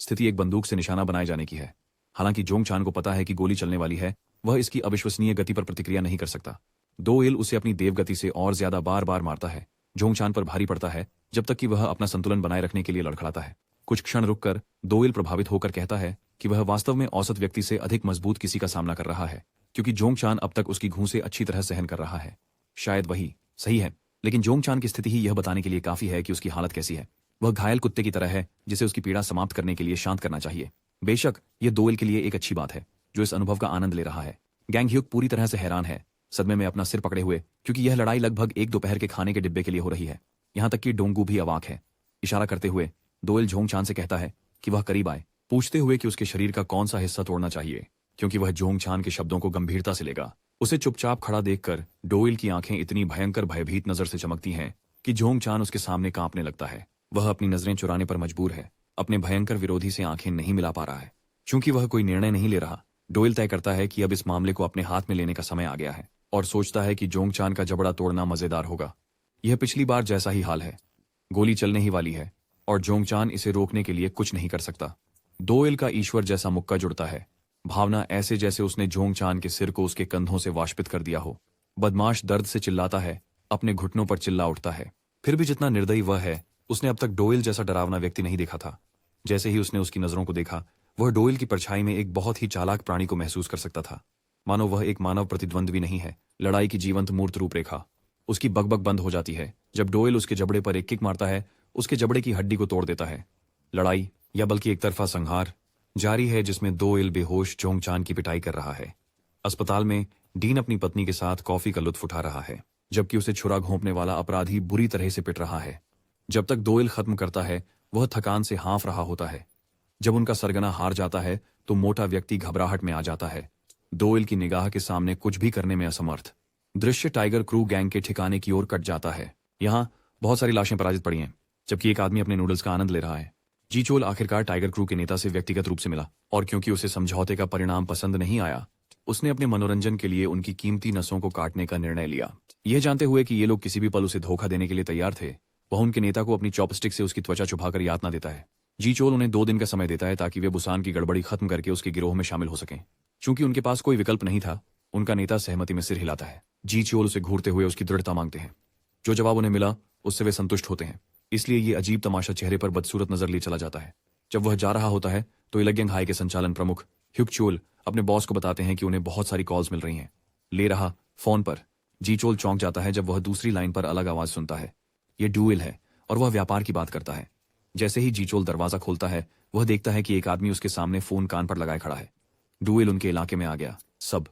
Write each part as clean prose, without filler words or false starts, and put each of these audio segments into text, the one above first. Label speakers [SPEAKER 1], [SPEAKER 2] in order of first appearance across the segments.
[SPEAKER 1] स्थिति एक बंदूक से निशाना बनाए जाने की है। हालांकि जोंगचान को पता है कि गोली चलने वाली है, वह इसकी अविश्वसनीय गति पर प्रतिक्रिया नहीं कर सकता। डोइल उसे अपनी देवगति से और ज्यादा बार बार मारता है। जोंगचान पर भारी पड़ता है जब तक कि वह अपना संतुलन बनाए रखने के लिए लड़खड़ाता है। कुछ क्षण रुककर डोइल प्रभावित होकर कहता है कि वह वास्तव में औसत व्यक्ति से अधिक मजबूत किसी का सामना कर रहा है, क्योंकि जोंगचान अब तक उसकी घूंसे अच्छी तरह सहन कर रहा है। शायद वही सही है, लेकिन जोंगचान की स्थिति ही यह बताने के लिए काफी है कि उसकी हालत कैसी है। वह घायल कुत्ते की तरह है जिसे उसकी पीड़ा समाप्त करने के लिए शांत करना चाहिए। बेशक यह डोइल के लिए एक अच्छी बात है जो इस अनुभव का आनंद ले रहा है। गैंग ह्यूक पूरी तरह से हैरान है, सदमे में अपना सिर पकड़े हुए, क्योंकि यह लड़ाई लगभग एक दोपहर के खाने के डिब्बे के लिए हो रही है। यहां तक कि डोंगू भी अवाक है। इशारा करते हुए डोइल जोंगचान से कहता है कि वह करीब आए, पूछते हुए कि उसके शरीर का कौन सा हिस्सा तोड़ना चाहिए, क्योंकि वह जोंगचान के शब्दों को गंभीरता से लेगा। उसे चुपचाप खड़ा देखकर डोइल की आंखें इतनी भयंकर भयभीत नजर से चमकती हैं कि जोंगचान उसके सामने कांपने लगता है। वह अपनी नजरें चुराने पर मजबूर है, अपने भयंकर विरोधी से आंखें नहीं मिला पा रहा है। चूंकि वह कोई निर्णय नहीं ले रहा, डोइल तय करता है कि अब इस मामले को अपने हाथ में लेने का समय आ गया है और सोचता है कि जोंगचान का जबड़ा तोड़ना मजेदार होगा। यह पिछली बार जैसा ही हाल है, गोली चलने ही वाली है और जोंगचान इसे रोकने के लिए कुछ नहीं कर सकता। डोइल का ईश्वर जैसा मुक्का जुड़ता है, भावना ऐसे जैसे उसने जोंगचान के सिर को उसके कंधों से वाष्पित कर दिया हो। बदमाश दर्द से चिल्लाता है, अपने घुटनों पर चिल्ला उठता है। फिर भी जितना निर्दयी वह है, उसने अब तक डोइल जैसा डरावना व्यक्ति नहीं देखा था। जैसे ही उसने उसकी नजरों को देखा, वह डोइल की परछाई में एक बहुत ही चालाक प्राणी को महसूस कर सकता था। मानो वह एक मानव प्रतिद्वंद्वी नहीं है, लड़ाई की जीवंत मूर्त रूपरेखा। उसकी बकबक बंद हो जाती है जब डोइल उसके जबड़े पर एक किक मारता है, उसके जबड़े की हड्डी को तोड़ देता है। लड़ाई, या बल्कि एक तरफा संहार जारी है, जिसमें डोइल बेहोश जोंगचान की पिटाई कर रहा है। अस्पताल में डीन अपनी पत्नी के साथ कॉफी का लुत्फ उठा रहा है, जबकि उसे छुरा घोंपने वाला अपराधी बुरी तरह से पिट रहा है। जब तक डोइल खत्म करता है, वह थकान से हाँफ रहा होता है। जब उनका सरगना हार जाता है तो मोटा व्यक्ति घबराहट में आ जाता है, डोइल की निगाह के सामने कुछ भी करने में असमर्थ। दृश्य टाइगर क्रू गैंग के ठिकाने की ओर कट जाता है। यहाँ बहुत सारी लाशें पराजित पड़ी हैं, जबकि एक आदमी अपने नूडल्स का आनंद ले रहा है। जी चोल आखिरकार टाइगर क्रू के नेता से व्यक्तिगत रूप से मिला, और क्योंकि उसे समझौते का परिणाम पसंद नहीं आया, उसने अपने मनोरंजन के लिए उनकी कीमती नसों को काटने का निर्णय लिया। यह जानते हुए कि ये लोग किसी भी पल उसे धोखा देने के लिए तैयार थे, वह उनके नेता को अपनी चॉपस्टिक से उसकी त्वचा छुपाकर यातना देता है। जी चोल उन्हें 2 दिन का समय देता है ताकि वे बुसान की गड़बड़ी खत्म करके उसके गिरोह में शामिल हो सकें। चूंकि उनके पास कोई विकल्प नहीं था, उनका नेता सहमति में सिर हिलाता है। जी चोल उसे घूरते हुए उसकी दृढ़ता मांगते हैं। जो जवाब उन्हें मिला उससे वे संतुष्ट होते हैं, इसलिए ये अजीब तमाशा चेहरे पर बदसूरत नजर लिए चला जाता है। जब वह जा रहा होता है तो इलग्यंग हाई के संचालन प्रमुख ह्युक चोल अपने बॉस को बताते हैं कि उन्हें बहुत सारी कॉल्स मिल रही हैं। ले रहा फोन पर जी चोल चौंक जाता है जब वह दूसरी लाइन पर अलग आवाज सुनता है। यह डुएल है और वह व्यापार की बात करता है। जैसे ही जी चोल दरवाजा खोलता है, वह देखता है कि एक आदमी उसके सामने फोन कान पर लगाए खड़ा है। डुएल उनके इलाके में आ गया। सब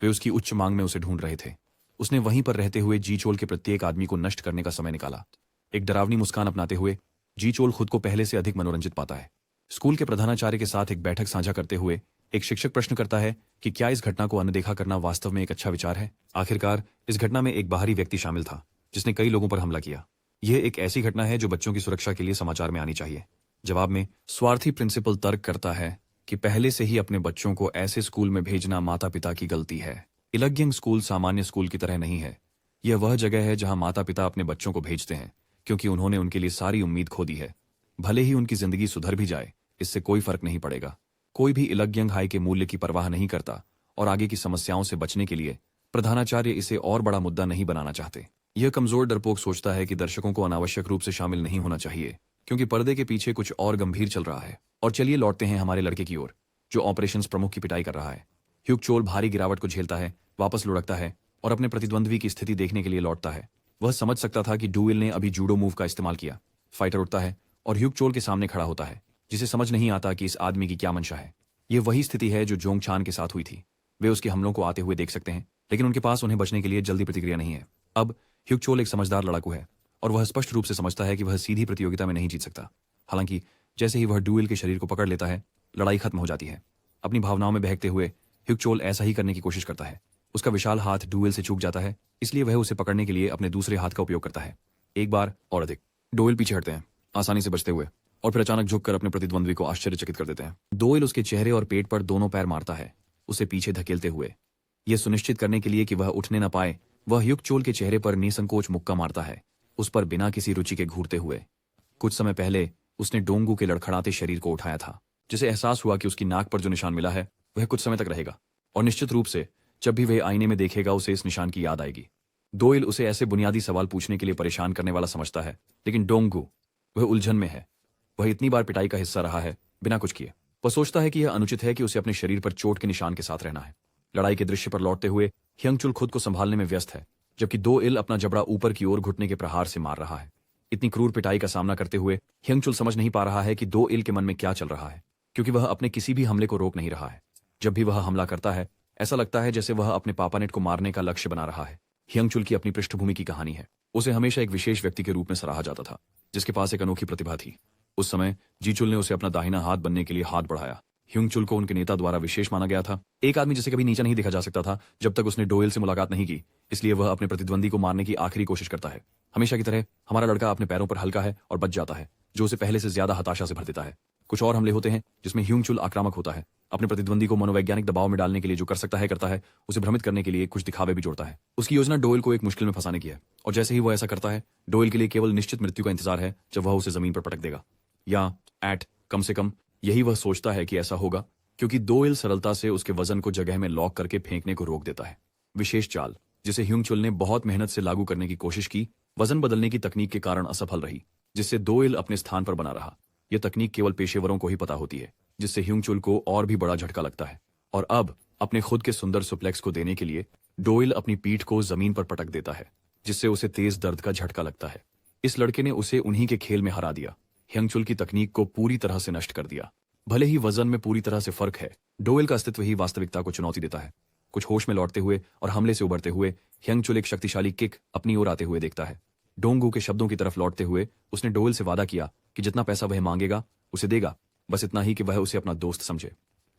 [SPEAKER 1] वे उसकी उच्च मांग में उसे ढूंढ रहे थे। उसने वहीं पर रहते हुए जी चोल के प्रत्येक आदमी को नष्ट करने का समय निकाला। एक डरावनी मुस्कान अपनाते हुए जी चोल खुद को पहले से अधिक मनोरंजित पाता है। स्कूल के प्रधानाचार्य के साथ एक बैठक साझा करते हुए एक शिक्षक प्रश्न करता है कि क्या इस घटना को अनदेखा करना वास्तव में एक अच्छा विचार है। आखिरकार इस घटना में एक बाहरी व्यक्ति शामिल था जिसने कई लोगों पर हमला किया। यह एक ऐसी घटना है जो बच्चों की सुरक्षा के लिए समाचार में आनी चाहिए। जवाब में स्वार्थी प्रिंसिपल तर्क करता है कि पहले से ही अपने बच्चों को ऐसे स्कूल में भेजना माता पिता की गलती है। इलग्यंग स्कूल सामान्य स्कूल की तरह नहीं है। यह वह जगह है जहां माता पिता अपने बच्चों को भेजते हैं क्योंकि उन्होंने उनके लिए सारी उम्मीद खो दी है। भले ही उनकी जिंदगी सुधर भी जाए, इससे कोई फर्क नहीं पड़ेगा। कोई भी इलग्यंग हाई के मूल्य की परवाह नहीं करता और आगे की समस्याओं से बचने के लिए प्रधानाचार्य इसे और बड़ा मुद्दा नहीं बनाना चाहते। यह कमजोर डरपोक सोचता है कि दर्शकों को अनावश्यक रूप से शामिल नहीं होना चाहिए क्योंकि पर्दे के पीछे कुछ और गंभीर चल रहा है। और चलिए लौटते हैं हमारे लड़के की ओर, जो ऑपरेशंस प्रमुख की पिटाई कर रहा है। ह्युक चोल भारी गिरावट को झेलता है, वापस लुढ़कता है और अपने प्रतिद्वंद्वी की स्थिति देखने के लिए लौटता है। वह समझ सकता था कि डुएल ने अभी जूडो मूव का इस्तेमाल किया। फाइटर उठता है और ह्युक चोल के सामने खड़ा होता है, जिसे समझ नहीं आता कि इस आदमी की क्या मंशा है। यह वही स्थिति है जो जोंगचान के साथ हुई थी। वे उसके हमलों को आते हुए देख सकते हैं, लेकिन उनके पास उन्हें बचने के लिए जल्दी प्रतिक्रिया नहीं है। अब ह्युक चोल एक समझदार लड़ाकू है और वह स्पष्ट रूप से समझता है कि वह सीधी प्रतियोगिता में नहीं जीत सकता। हालांकि जैसे ही वह डुएल के शरीर को पकड़ लेता है, लड़ाई खत्म हो जाती है। अपनी भावनाओं में बहकते हुए ह्युक चोल ऐसा ही करने की कोशिश करता है। उसका विशाल हाथ डुएल से चूक जाता है, इसलिए वह उसे पकड़ने के लिए अपने दूसरे हाथ का उपयोग करता है। एक बार और अधिक डुएल पीछे हटते हैं, आसानी से बचते हुए, और फिर अचानक झुककर अपने प्रतिद्वंद्वी को आश्चर्यचकित कर देते हैं। डुएल उसके चेहरे और पेट पर दोनों पैर मारता है, उसे पीछे धकेलते हुए। यह सुनिश्चित करने के लिए कि वह उठने न पाए, वह ह्युक चोल के चेहरे पर निसंकोच मुक्का मारता है, उस पर बिना किसी रुचि के घूरते हुए। कुछ समय पहले उसने डोंगू के लड़खड़ाते शरीर को उठाया था। जिसे एहसास हुआ कि उसकी नाक पर जो निशान मिला है वह कुछ समय तक रहेगा, और निश्चित रूप से जब भी वह आईने में देखेगा उसे इस निशान की याद आएगी। डोइल उसे ऐसे बुनियादी सवाल पूछने के लिए परेशान करने वाला समझता है, लेकिन डोंगू वह उलझन में है। वह इतनी बार पिटाई का हिस्सा रहा है बिना कुछ किए। वह सोचता है कि यह अनुचित है कि उसे अपने शरीर पर चोट के निशान के साथ रहना है। लड़ाई के दृश्य पर लौटते हुए ह्यंगचुल खुद को संभालने में व्यस्त है, जबकि दो इल अपना जबड़ा ऊपर की ओर घुटने के प्रहार से मार रहा है। इतनी क्रूर पिटाई का सामना करते हुए ह्यंगचुल समझ नहीं पा रहा है कि दो इल के मन में क्या चल रहा है, क्योंकि वह अपने किसी भी हमले को रोक नहीं रहा है। जब भी वह हमला करता है ऐसा लगता है जैसे वह अपने पापानेट को मारने का लक्ष्य बना रहा है। ह्यंगचुल की अपनी पृष्ठभूमि की कहानी है। उसे हमेशा एक विशेष व्यक्ति के रूप में सराहा जाता था, जिसके पास एक अनोखी प्रतिभा थी। उस समय जीचुल ने उसे अपना दाहिना हाथ बनने के लिए हाथ बढ़ाया। ह्यंगचुल को उनके नेता द्वारा विशेष माना गया था, एक आदमी जिसे कभी नीचा नहीं देखा जा सकता था जब तक उसने डोइल से मुलाकात नहीं की। इसलिए वह अपने प्रतिद्वंदी को मारने की आखिरी कोशिश करता है। हमेशा की तरह हमारा लड़का अपने पैरों पर हल्का है और बच जाता है, जो उसे पहले से ज्यादा हताशा से भर देता है। कुछ और हमले होते हैं जिसमें ह्यंगचुल आक्रामक होता है, अपने प्रतिद्वंदी को मनोवैज्ञानिक दबाव में डालने के लिए जो कर सकता है करता है, उसे भ्रमित करने के लिए कुछ दिखावे भी जोड़ता है। उसकी योजना डोइल को एक मुश्किल में फंसाने की है, और जैसे ही वह ऐसा करता है डोइल के लिए केवल निश्चित मृत्यु का इंतजार है जब वह उसे जमीन पर पटक देगा, या कम से कम यही वह सोचता है कि ऐसा होगा, क्योंकि डोइल सरलता से उसके वजन को जगह में लॉक करके फेंकने को रोक देता है। विशेष चाल जिसे ह्यंगचुल ने बहुत मेहनत से लागू करने की कोशिश की, वजन बदलने की तकनीक के कारण असफल रही, जिससे डोइल अपने स्थान पर बना रहा। यह तकनीक केवल पेशेवरों को ही पता होती है, जिससे ह्यंगचुल को और भी बड़ा झटका लगता है। और अब अपने खुद के सुंदर सुप्लेक्स को देने के लिए डोइल अपनी पीठ को जमीन पर पटक देता है, जिससे उसे तेज दर्द का झटका लगता है। इस लड़के ने उसे उन्हीं के खेल में हरा दिया, ह्यंगचुल की तकनीक को पूरी तरह से नष्ट कर दिया। भले ही वजन में पूरी तरह से फर्क है, डोइल का अस्तित्व ही वास्तविकता को चुनौती देता है। कुछ होश में लौटते हुए और हमले से उबरते हुए ह्यंगचुल एक शक्तिशाली किक अपनी ओर आते हुए देखता है। डोंगू के शब्दों की तरफ लौटते हुए उसने डोइल से वादा किया कि जितना पैसा वह मांगेगा उसे देगा, बस इतना ही कि वह उसे अपना दोस्त समझे।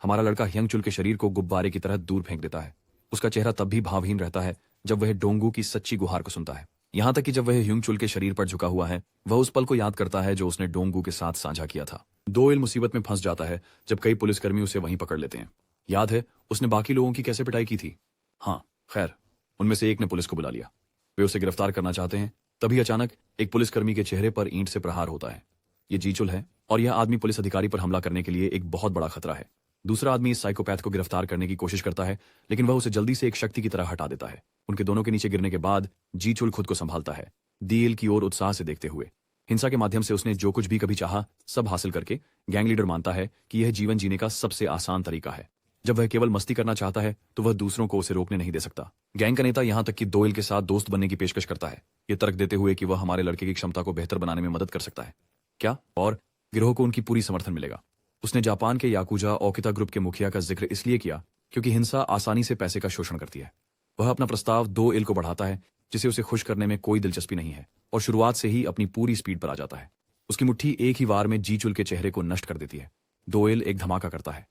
[SPEAKER 1] हमारा लड़का ह्यंगचुल के शरीर को गुब्बारे की तरह दूर फेंक देता है। उसका चेहरा तब भी भावहीन रहता है जब वह डोंगू की सच्ची गुहार को सुनता है। यहां तक कि जब वह ह्यंगचुल के शरीर पर झुका हुआ है, वह उस पल को याद करता है जो उसने डोंगू के साथ साझा किया था। डोइल मुसीबत में फंस जाता है जब कई पुलिसकर्मी उसे वहीं पकड़ लेते हैं। याद है उसने बाकी लोगों की कैसे पिटाई की थी? हाँ, खैर, उनमें से एक ने पुलिस को बुला लिया। वे उसे गिरफ्तार करना चाहते हैं, तभी अचानक एक पुलिसकर्मी के चेहरे पर ईंट से प्रहार होता है। ये जीचुल है, और यह आदमी पुलिस अधिकारी पर हमला करने के लिए एक बहुत बड़ा खतरा है। दूसरा आदमी इस साइकोपैथ को गिरफ्तार करने की कोशिश करता है, लेकिन वह उसे जल्दी से एक शक्ति की तरह हटा देता है। उनके दोनों के नीचे गिरने के बाद जीचुल खुद को संभालता है, डीएल की ओर उत्साह से देखते हुए। हिंसा के माध्यम से उसने जो कुछ भी कभी चाहा सब हासिल करके गैंग लीडर मानता है कि यह जीवन जीने का सबसे आसान तरीका है। जब वह केवल मस्ती करना चाहता है तो वह दूसरों को उसे रोकने नहीं दे सकता। गैंग का नेता यहां तक कि डोइल के साथ दोस्त बनने की पेशकश करता है, ये तर्क देते हुए कि वह हमारे लड़के की क्षमता को बेहतर बनाने में मदद कर सकता है। क्या? और गिरोह को उनकी पूरी समर्थन मिलेगा। उसने जापान के याकुजा ओकिता ग्रुप के मुखिया का जिक्र इसलिए किया क्योंकि हिंसा आसानी से पैसे का शोषण करती है। वह अपना प्रस्ताव 2 इल को बढ़ाता है, जिसे उसे खुश करने में कोई दिलचस्पी नहीं है, और शुरुआत से ही अपनी पूरी स्पीड पर आ जाता है। उसकी मुट्ठी एक ही वार में जीचुल के चेहरे को नष्ट कर देती है। 2 इल एक धमाका करता है।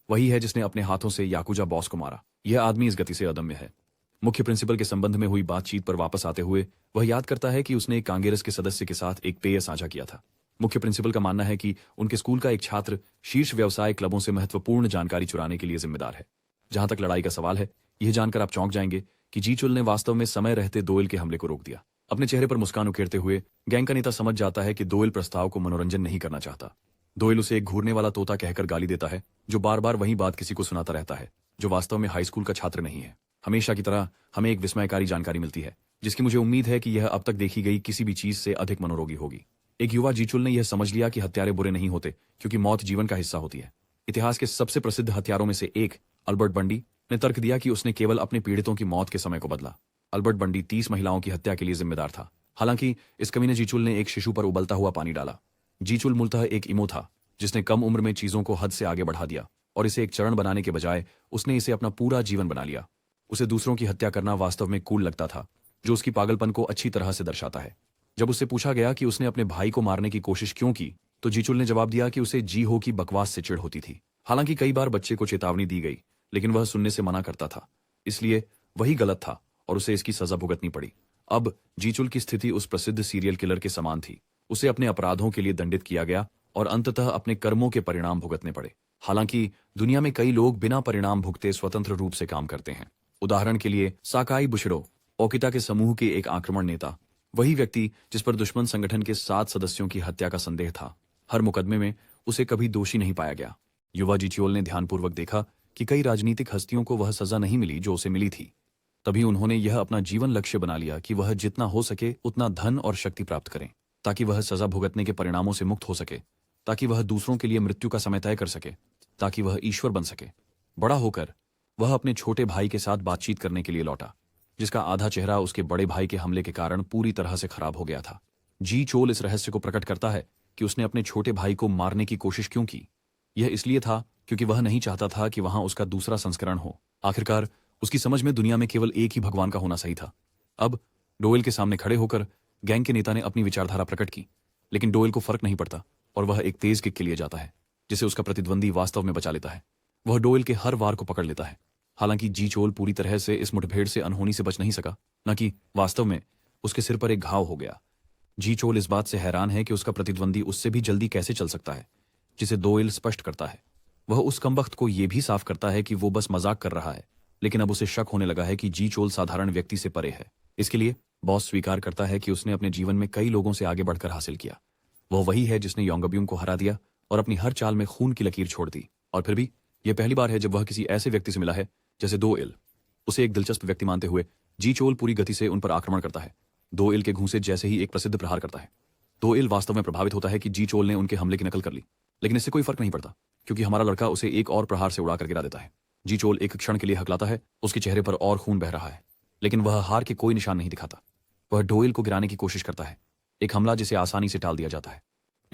[SPEAKER 1] वही है जिसने अपने हाथों से याकुजा बॉस को मारा। यह आदमी इस गति से अदम्य है। मुख्य प्रिंसिपल के संबंध में हुई बातचीत पर वापस आते हुए वह याद करता है कि उसने एक कांग्रेस के सदस्य के साथ एक पेय साझा किया था। मुख्य प्रिंसिपल का मानना है कि उनके स्कूल का एक छात्र शीर्ष व्यवसाय क्लबों से महत्वपूर्ण जानकारी चुराने के लिए जिम्मेदार है। जहां तक लड़ाई का सवाल है, यह जानकर आप चौंक जाएंगे कि जीचुल ने वास्तव में समय रहते 2 इल के हमले को रोक दिया। अपने चेहरे पर मुस्कान उकेरते हुए गैंग का नेता समझ जाता है कि 2 इल प्रस्ताव को मनोरंजन नहीं करना चाहता। 2 इल उसे एक घूरने वाला तोता कहकर गाली देता है, जो बार बार वही बात किसी को सुनाता रहता है, जो वास्तव में हाई स्कूल का छात्र नहीं है। हमेशा की तरह हमें एक विस्मयकारी जानकारी मिलती है, जिसकी मुझे उम्मीद है कि यह अब तक देखी गई किसी भी चीज से अधिक मनोरोगी होगी। एक युवा जीचुल ने यह समझ लिया कि हत्यारे बुरे नहीं होते, क्योंकि मौत जीवन का हिस्सा होती है। इतिहास के सबसे प्रसिद्ध हत्यारों में से एक अल्बर्ट बंडी ने तर्क दिया कि उसने केवल अपने पीड़ितों की मौत के समय को बदला। अल्बर्ट बंडी 30 महिलाओं की हत्या के लिए जिम्मेदार था। हालांकि इस कमीने जीचुल ने एक शिशु पर उबलता हुआ पानी डाला। जीचुल मूलतः एक इमो था, जिसने कम उम्र में चीजों को हद से आगे बढ़ा दिया, और इसे एक चरण बनाने के बजाय उसने इसे अपना पूरा जीवन बना लिया। उसे दूसरों की हत्या करना वास्तव में कूल लगता था, जो उसकी पागलपन को अच्छी तरह से दर्शाता है। जब उससे पूछा गया कि उसने अपने भाई को मारने की कोशिश क्यों की, तो जीचुल ने जवाब दिया कि उसे जी हो की बकवास से चिढ़ होती थी। हालांकि कई बार बच्चे को चेतावनी दी गई, लेकिन वह सुनने से मना करता था, इसलिए वही गलत था और उसे इसकी सजा भुगतनी पड़ी। अब जीचुल की स्थिति उस प्रसिद्ध सीरियल किलर के समान थी। उसे अपने अपराधों के लिए दंडित किया गया और अंततः अपने कर्मों के परिणाम भुगतने पड़े। हालांकि दुनिया में कई लोग बिना परिणाम भुगते स्वतंत्र रूप से काम करते हैं। उदाहरण के लिए साकाई बुशिरो, ओकिता के समूह के एक आक्रमण नेता, वही व्यक्ति जिस पर दुश्मन संगठन के 7 सदस्यों की हत्या का संदेह था। हर मुकदमे में उसे कभी दोषी नहीं पाया गया। युवा जीचोल ने ध्यानपूर्वक देखा कि कई राजनीतिक हस्तियों को वह सजा नहीं मिली जो उसे मिली थी। तभी उन्होंने यह अपना जीवन लक्ष्य बना लिया कि वह जितना हो सके उतना धन और शक्ति प्राप्त करें, ताकि वह सजा भुगतने के परिणामों से मुक्त हो सके, ताकि वह दूसरों के लिए मृत्यु का समय तय कर सके, ताकि वह ईश्वर बन सके। बड़ा होकर वह अपने छोटे भाई के साथ बातचीत करने के लिए लौटा, जिसका आधा चेहरा उसके बड़े भाई के हमले के कारण पूरी तरह से खराब हो गया था। जी चोल इस रहस्य को प्रकट करता है कि उसने अपने छोटे भाई को मारने की कोशिश क्यों की। यह इसलिए था क्योंकि वह नहीं चाहता था कि वहां उसका दूसरा संस्करण हो। आखिरकार उसकी समझ में दुनिया में केवल एक ही भगवान का होना सही था। अब डोएल के सामने खड़े होकर गैंग के नेता ने अपनी विचारधारा प्रकट की, लेकिन डोएल को फर्क नहीं पड़ता और वह एक तेज किक के लिए जाता है, जिसे उसका प्रतिद्वंदी वास्तव में बचा लेता है। वह डोएल के हर वार को पकड़ लेता है। हालांकि जी चोल पूरी तरह से इस मुठभेड़ से अनहोनी से बच नहीं सका, न कि वास्तव में उसके सिर पर एक घाव हो गया। जी चोल इस बात से हैरान है कि उसका प्रतिद्वंदी उससे भी जल्दी कैसे चल सकता है, जिसे डोएल स्पष्ट करता है। वह उस कमबख्त को यह भी साफ करता है कि वो बस मजाक कर रहा है, लेकिन अब उसे शक होने लगा है कि जी चोल साधारण व्यक्ति से परे है। इसके लिए बॉस स्वीकार करता है कि उसने अपने जीवन में कई लोगों से आगे बढ़कर हासिल किया। वह वही है जिसने योंगब्यूंग को हरा दिया और अपनी हर चाल में खून की लकीर छोड़ दी। और फिर भी यह पहली बार है जब वह किसी ऐसे व्यक्ति से मिला है जैसे डोएल। उसे एक दिलचस्प व्यक्ति मानते हुए जी चोल पूरी गति से उन पर आक्रमण करता है। डोएल के घूंसे जैसे ही एक प्रसिद्ध प्रहार करता है। डोएल वास्तव में प्रभावित होता है कि जी चोल ने उनके हमले की नकल कर ली, लेकिन इससे कोई फर्क नहीं पड़ता क्योंकि हमारा लड़का उसे एक और प्रहार से उड़ाकर गिरा देता है। जी चोल एक क्षण के लिए हकलाता है, उसके चेहरे पर और खून बह रहा है, लेकिन वह हार के कोई निशान नहीं दिखाता। वह डोएल को गिराने की कोशिश करता है, एक हमला जिसे आसानी से टाल दिया जाता है।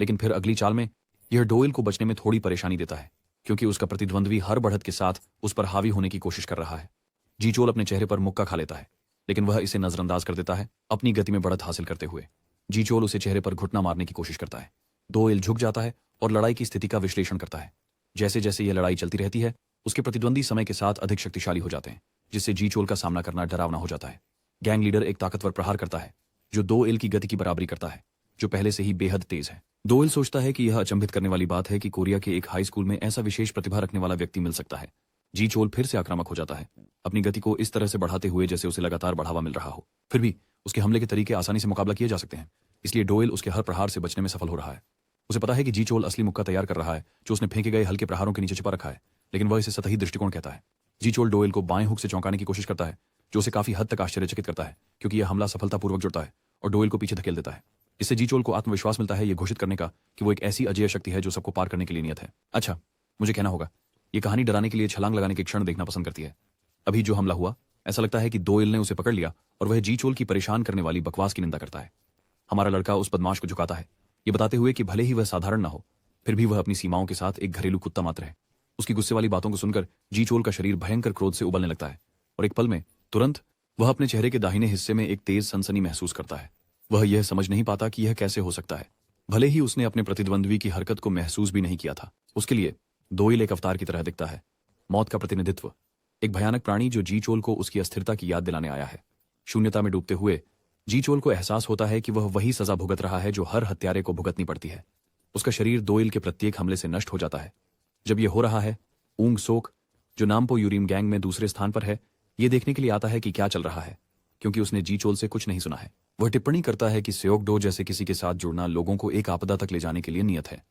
[SPEAKER 1] लेकिन फिर अगली चाल में यह डोएल को बचने में थोड़ी परेशानी देता है, क्योंकि उसका प्रतिद्वंद्वी हर बढ़त के साथ उस पर हावी होने की कोशिश कर रहा है। जी चोल अपने चेहरे पर मुक्का खा लेता है, लेकिन वह इसे नजरअंदाज कर देता है, अपनी गति में बढ़त हासिल करते हुए। जी चोल उसे चेहरे पर घुटना मारने की कोशिश करता है। डोएल झुक जाता है और लड़ाई की स्थिति का विश्लेषण करता है। जैसे जैसे यह लड़ाई चलती रहती है, उसके प्रतिद्वंदी समय के साथ अधिक शक्तिशाली हो जाते हैं, जिससे जी चोल का सामना करना डरावना हो जाता है। गैंग लीडर एक ताकतवर प्रहार करता है जो डोएल की गति की बराबरी करता है, जो पहले से ही बेहद तेज है। डोएल सोचता है कि यह अचंभित करने वाली बात है कि कोरिया के एक हाई स्कूल में ऐसा विशेष प्रतिभा रखने वाला व्यक्ति मिल सकता है। जी चोल फिर से आक्रामक हो जाता है, अपनी गति को इस तरह से बढ़ाते हुए जैसे उसे लगातार बढ़ावा मिल रहा हो। फिर भी उसके हमले के तरीके आसानी से मुकाबला किए जा सकते हैं, इसलिए डोएल उसके हर प्रहार से बचने में सफल हो रहा है। उसे पता है कि जी चोल असली मुक्का तैयार कर रहा है, जो उसने फेंके गए हल्के प्रहारों के नीचे छिपा रखा है, लेकिन वह इसे सतही दृष्टिकोण कहता है। जी चोल डोएल को बाएं हुक से चौंकाने की कोशिश करता है, जो उसे काफी हद तक आश्चर्यचकित करता है, क्योंकि यह हमला सफलतापूर्वक जुड़ता है और डोएल को पीछे धकेल देता है। इससे जी चोल को आत्मविश्वास मिलता है, यह घोषित करने का कि वो एक ऐसी अजेय शक्ति है जो सबको पार करने के लिए नियत है। अच्छा, मुझे कहना होगा, ये कहानी डराने के लिए छलांग लगाने के क्षण देखना पसंद करती है। अभी जो हमला हुआ, ऐसा लगता है कि डोएल ने उसे पकड़ लिया और वह जी चोल की परेशान करने वाली बकवास की निंदा करता है। हमारा लड़का उस बदमाश को झुकाता है, ये बताते हुए कि भले ही वह साधारण न हो, फिर भी वह अपनी सीमाओं के साथ एक घरेलू कुत्ता मात्र है। उसकी गुस्से वाली बातों को सुनकर जी चोल का शरीर भयंकर क्रोध से उबलने लगता है और एक पल में तुरंत वह अपने चेहरे के दाहिने हिस्से में एक तेज सनसनी महसूस करता है। वह यह समझ नहीं पाता कि यह कैसे हो सकता है, भले ही उसने अपने प्रतिद्वंद्वी की हरकत को महसूस भी नहीं किया था। उसके लिए डोएल एक अवतार की तरह दिखता है, मौत का प्रतिनिधित्व, एक भयानक प्राणी जो जी चोल को उसकी अस्थिरता की याद दिलाने आया है। शून्यता में डूबते हुए जी चोल को एहसास होता है कि वह वही सजा भुगत रहा है जो हर हत्यारे को भुगतनी पड़ती है। उसका शरीर डोएल के प्रत्येक हमले से नष्ट हो जाता है। जब यह हो रहा है, ऊंग सोक, जो नामपो यूरिम गैंग में दूसरे स्थान पर है, यह देखने के लिए आता है कि क्या चल रहा है, क्योंकि उसने जी चोल से कुछ नहीं सुना है। वह टिप्पणी करता है कि सेओक-डो जैसे किसी के साथ जुड़ना लोगों को एक आपदा तक ले जाने के लिए नियत है।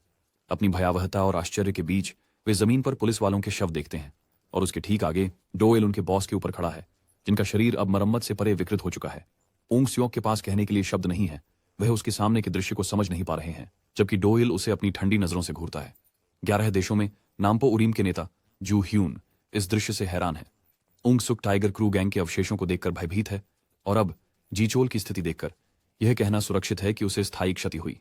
[SPEAKER 1] अपनी भयावहता और आश्चर्य के बीच वे जमीन पर पुलिस वालों के शव देखते हैं और उसके ठीक आगे डोएल उनके बॉस के ऊपर खड़ा है, जिनका शरीर अब मरम्मत से परे विकृत हो चुका है। ऊंग स्योक के पास कहने के लिए शब्द नहीं है, वह उसके सामने के दृश्य को समझ नहीं पा रहे हैं, जबकि डोएल उसे अपनी ठंडी नजरों से घूरता है। 11 देशों में नामपो उरीम के नेता जू ह्यून इस दृश्य से हैरान है। ऊंग सुक टाइगर क्रू गैंग के अवशेषों को देखकर भयभीत है और अब जी चोल की स्थिति देखकर यह कहना सुरक्षित है कि उसे स्थायी क्षति हुई।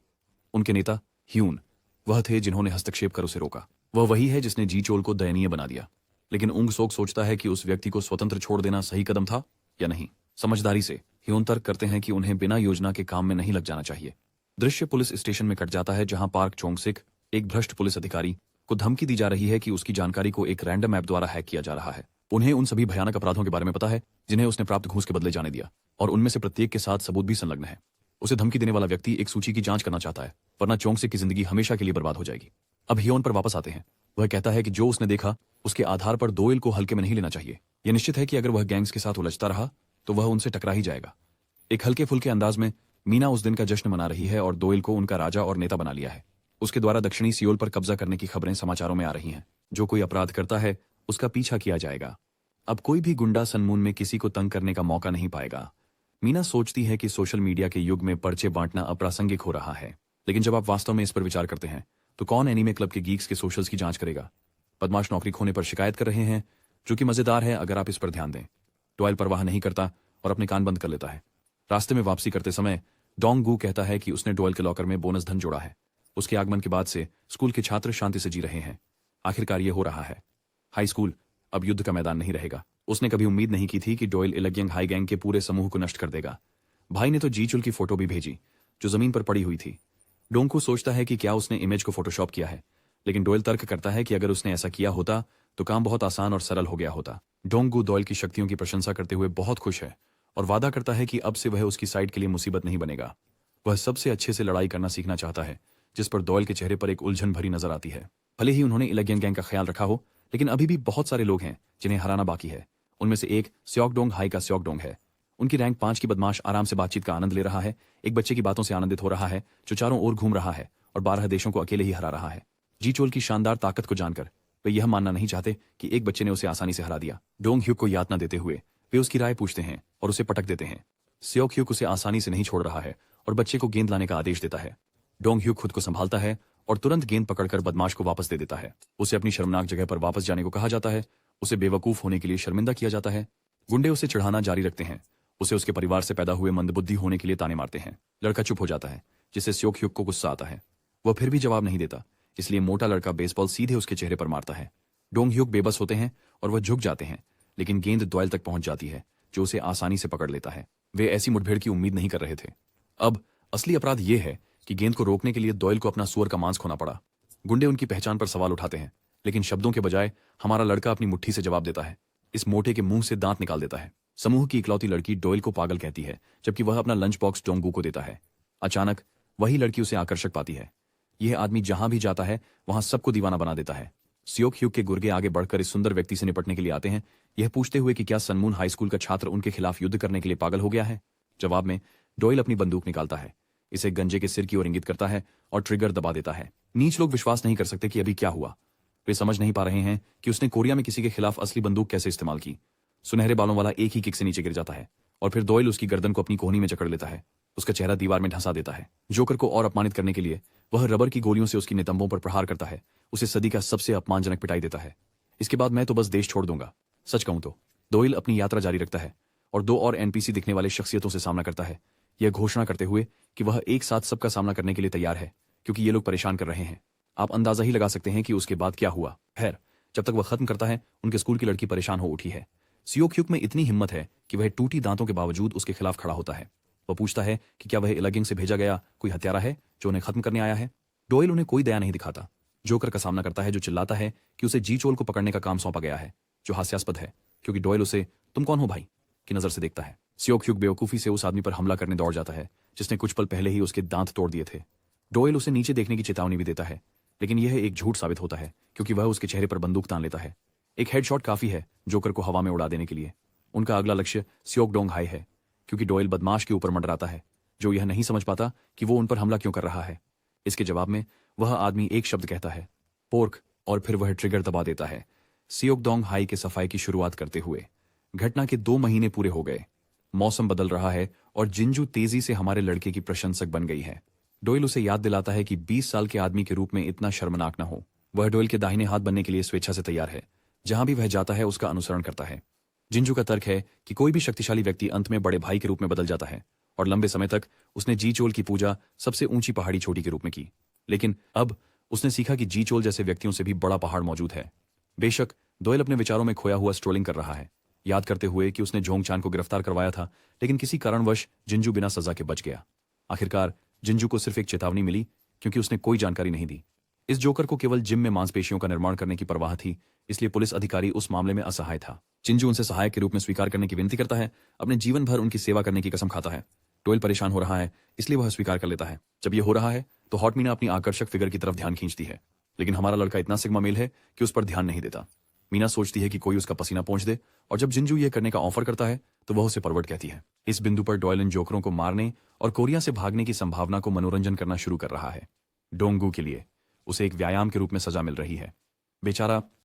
[SPEAKER 1] उनके नेता ह्यून वह थे जिन्होंने हस्तक्षेप कर उसे रोका। वह वही है जिसने जी चोल को दयनीय बना दिया। लेकिन ऊंग सोक सोचता है कि उस व्यक्ति को स्वतंत्र छोड़ देना सही कदम था या नहीं। समझदारी से ह्यून तर्क करते हैं कि उन्हें बिना योजना के काम में नहीं लग जाना चाहिए। दृश्य पुलिस स्टेशन में कट जाता है, जहां पार्क चोंगसिक, एक भ्रष्ट पुलिस अधिकारी, को धमकी दी जा रही है कि उसकी जानकारी को एक रैंडम ऐप द्वारा हैक किया जा रहा है। उन्हें उन सभी भयानक अपराधों के बारे में पता है जिन्हें उसने प्राप्त घूस के बदले जाने दिया, और उनमें से प्रत्येक के साथ सबूत भी संलग्न है। उसे धमकी देने वाला व्यक्ति एक सूची की जांच करना चाहता है, वरना चोंगसिक की जिंदगी हमेशा के लिए बर्बाद हो जाएगी। अब ह्योन पर वापस आते हैं। वह कहता है कि जो उसने देखा उसके आधार पर डोएल को हल्के में नहीं लेना चाहिए। यह निश्चित है कि अगर वह गैंग्स के साथ उलझता रहा तो वह उनसे टकरा ही जाएगा। एक हल्के फुल्के अंदाज में मीना उस दिन का जश्न मना रही है और डोएल को उनका राजा और नेता बना लिया है। उसके द्वारा दक्षिणी सियोल पर कब्जा करने की खबरें समाचारों में आ रही हैं। जो कोई अपराध करता है उसका पीछा किया जाएगा। अब कोई भी गुंडा सनमून में किसी को तंग करने का मौका नहीं पाएगा। मीना सोचती है कि सोशल मीडिया के युग में पर्चे बांटना अप्रासंगिक हो रहा है, लेकिन जब आप वास्तव में इस पर विचार करते हैं तो कौन एनीमे क्लब के गीक्स के सोशल्स की जांच करेगा। बदमाश नौकरी खोने पर शिकायत कर रहे हैं, जो कि मजेदार है अगर आप इस पर ध्यान दें। डॉयल परवाह नहीं करता और अपने कान बंद कर लेता है। रास्ते में वापसी करते समय डोंग गू कहता है कि उसने डॉयल के लॉकर में बोनस धन जोड़ा है। उसके आगमन के बाद से स्कूल के छात्र शांति से जी रहे हैं। आखिरकार ये हो रहा है। हाई स्कूल अब युद्ध का मैदान नहीं रहेगा। उसने कभी उम्मीद नहीं की थी कि डॉयल इलगियंग हाई गैंग के पूरे समूह को नष्ट कर देगा। भाई ने तो जी चुल की फोटो भी भेजी जो जमीन पर पड़ी हुई थी। डोंगकू सोचता है कि क्या उसने इमेज को फोटोशॉप किया है, लेकिन डॉयल तर्क करता है कि अगर उसने ऐसा किया होता तो काम बहुत आसान और सरल हो गया होता। डोंगकू डॉयल की शक्तियों की प्रशंसा करते हुए बहुत खुश है और वादा करता है कि अब से वह उसकी साइड के लिए मुसीबत नहीं बनेगा। वह सबसे अच्छे से लड़ाई करना सीखना चाहता है, जिस पर डॉयल के चेहरे पर एक उलझन भरी नजर आती है। भले ही उन्होंने इलगियंग गैंग का ख्याल रखा हो, लेकिन अभी भी बहुत सारे लोग हैं जिन्हें हराना बाकी है। उनमें से एक स्योकडोंग हाई का स्योकडोंग है। उनकी रैंक 5 की बदमाश आराम से बातचीत का आनंद ले रहा है, एक बच्चे की बातों से आनंदित हो रहा है जो चारों ओर घूम रहा है और 12 देशों को अकेले ही हरा रहा है। जी चोल की शानदार ताकत को जानकर वे यह मानना नहीं चाहते कि एक बच्चे ने उसे आसानी से हरा दिया। डोंग ह्यूक को यातना देते हुए वे उसकी राय पूछते हैं और उसे पटक देते हैं। स्योक ह्यूक उसे आसानी से नहीं छोड़ रहा है और बच्चे को गेंद लाने का आदेश देता है। डोंग ह्यूक खुद को संभालता है और तुरंत गेंद पकड़कर बदमाश को वापस दे देता है। उसे अपनी शर्मनाक जगह पर वापस जाने को कहा जाता है। उसे बेवकूफ होने के लिए शर्मिंदा किया जाता है। गुंडे उसे चिढ़ाना जारी रखते हैं। उसे उसके परिवार से पैदा हुए मंदबुद्धि होने के लिए ताने मारते हैं। लड़का चुप हो जाता है, जिससे स्योक ह्यूक को गुस्सा आता है। वह फिर भी जवाब नहीं देता, इसलिए मोटा लड़का बेसबॉल सीधे उसके चेहरे पर मारता है। डोंग ह्यूक बेबस होते हैं और वह झुक जाते हैं, लेकिन गेंद डॉयल तक पहुंच जाती है, जो उसे आसानी से पकड़ लेता है। वे ऐसी मुठभेड़ की उम्मीद नहीं कर रहे थे। अब असली अपराध यह है कि गेंद को रोकने के लिए डॉयल को अपना सुअर का मांस खोना पड़ा। गुंडे उनकी पहचान पर सवाल उठाते हैं, लेकिन शब्दों के बजाय हमारा लड़का अपनी मुट्ठी से जवाब देता है। इस मोटे के मुंह से दांत निकाल देता है। समूह की इकलौती लड़की डॉयल को पागल कहती है, जबकि वह अपना लंच बॉक्स डोंगू को देता है। अचानक वही लड़की उसे आकर्षक पाती है। यह आदमी जहां भी जाता है वहां सबको दीवाना बना देता है। स्योक ह्यूक के गुर्गे आगे बढ़कर इस सुंदर व्यक्ति से निपटने के लिए आते हैं, यह पूछते हुए कि क्या सनमून हाई स्कूल का छात्र उनके खिलाफ युद्ध करने के लिए पागल हो गया है। जवाब में डॉयल अपनी बंदूक निकालता है, इसे गंजे के सिर की ओर इंगित करता है और ट्रिगर दबा देता है। नीच लोग विश्वास नहीं कर सकते कि अभी क्या हुआ। वे समझ नहीं पा रहे हैं कि उसने कोरिया में किसी के खिलाफ असली बंदूक कैसे इस्तेमाल की। सुनहरे बालों वाला एक ही किक से नीचे गिर जाता है और फिर डॉयल उसकी गर्दन को अपनी कोहनी में जकड़ लेता है। उसका चेहरा दीवार में ढंसा देता है। जोकर को और अपमानित करने के लिए वह रबर की गोलियों से उसकी नितंबों पर प्रहार करता है। उसे सदी का सबसे अपमानजनक पिटाई देता है। इसके बाद मैं तो बस देश छोड़ दूंगा। सच कहूं तो डॉयल अपनी यात्रा जारी रखता है और 2 और एनपीसी दिखने वाले शख्सियतों से सामना करता है, यह घोषणा करते हुए कि वह एक साथ सबका सामना करने के लिए तैयार है, क्योंकि ये लोग परेशान कर रहे हैं। आप अंदाजा ही लगा सकते हैं कि उसके बाद क्या हुआ। खैर, जब तक वह खत्म करता है उनके स्कूल की लड़की परेशान हो उठी है। स्योक ह्यूक में इतनी हिम्मत है कि वह टूटी दांतों के बावजूद उसके खिलाफ खड़ा होता है। वह पूछता है कि क्या वह इलगिंग से भेजा गया कोई हत्यारा है जो उन्हें खत्म करने आया है। डॉयल उन्हें कोई दया नहीं दिखाता। जोकर का सामना करता है, जो चिल्लाता है कि उसे जी चोल को पकड़ने का काम सौंपा गया है, जो हास्यास्पद है क्योंकि डॉयल उसे तुम कौन हो भाई की नजर से देखता है। स्योक ह्यूक बेवकूफी से उस आदमी पर हमला करने दौड़ जाता है जिसने कुछ पल पहले ही उसके दांत तोड़ दिए थे। डॉयल उसे नीचे देखने की चेतावनी भी देता है, लेकिन यह एक झूठ साबित होता है क्योंकि वह उसके चेहरे पर बंदूक तान लेता है। एक हेडशॉट काफी है जोकर को हवा में उड़ा देने के लिए। उनका अगला लक्ष्य स्योकडोंग हाई है, क्योंकि डॉयल बदमाश के ऊपर मंडराता है जो यह नहीं समझ पाता कि वो उन पर हमला क्यों कर रहा है। इसके जवाब में वह आदमी एक शब्द कहता है, पोर्क, और फिर वह ट्रिगर दबा देता है। स्योकडोंग हाई के सफाई की शुरुआत करते हुए घटना के 2 महीने पूरे हो गए। मौसम बदल रहा है और जिंजू तेजी से हमारे लड़के की प्रशंसक बन गई है। डॉयल उसे याद दिलाता है कि 20 साल के आदमी के रूप में इतना शर्मनाक न हो। वह डॉयल के दाहिने हाथ बनने के लिए स्वेच्छा से तैयार है। जहां भी वह जाता है उसका अनुसरण करता है। जिंजू का तर्क है कि कोई भी शक्तिशाली व्यक्ति अंत में बड़े भाई के रूप में बदल जाता है, और लंबे समय तक उसने जी चोल की पूजा सबसे ऊंची पहाड़ी छोटी के रूप में की। लेकिन अब उसने सीखा कि जी चोल जैसे व्यक्तियों से भी बड़ा पहाड़ मौजूद है। बेशक डॉयल अपने विचारों में खोया हुआ स्ट्रोलिंग कर रहा है, याद करते हुए कि उसने जोंगचान को गिरफ्तार करवाया था, लेकिन किसी कारणवश जिंजू बिना सजा के बच गया। आखिरकार जिंजू को सिर्फ एक चेतावनी मिली क्योंकि उसने कोई जानकारी नहीं दी। इस जोकर को केवल जिम में मांसपेशियों का निर्माण करने की परवाह थी, इसलिए पुलिस अधिकारी उस मामले में असहाय था। जिंजू उनसे सहायक के रूप में स्वीकार करने की विनती करता है, अपने जीवन भर उनकी सेवा करने की कसम खाता है। डॉयल परेशान हो रहा है, इसलिए वह स्वीकार कर लेता है। जब यह हो रहा है तो हॉट मीना अपनी आकर्षक फिगर की तरफ ध्यान खींचती है, लेकिन हमारा लड़का इतना सिग्मा मेल है कि उस पर ध्यान नहीं देता। मीना सोचती है कि कोई उसका पसीना पोंछ दे, और जब जिंजू यह करने का ऑफर करता है तो वह उसे परवर्ट कहती है। इस बिंदु पर डॉयल इन जोकरों को मारने और कोरिया से भागने की संभावना को मनोरंजन करना शुरू कर रहा है। डोंगू के लिए उसे एक व्यायाम के रूप में सजा मिल रही है। बेचारा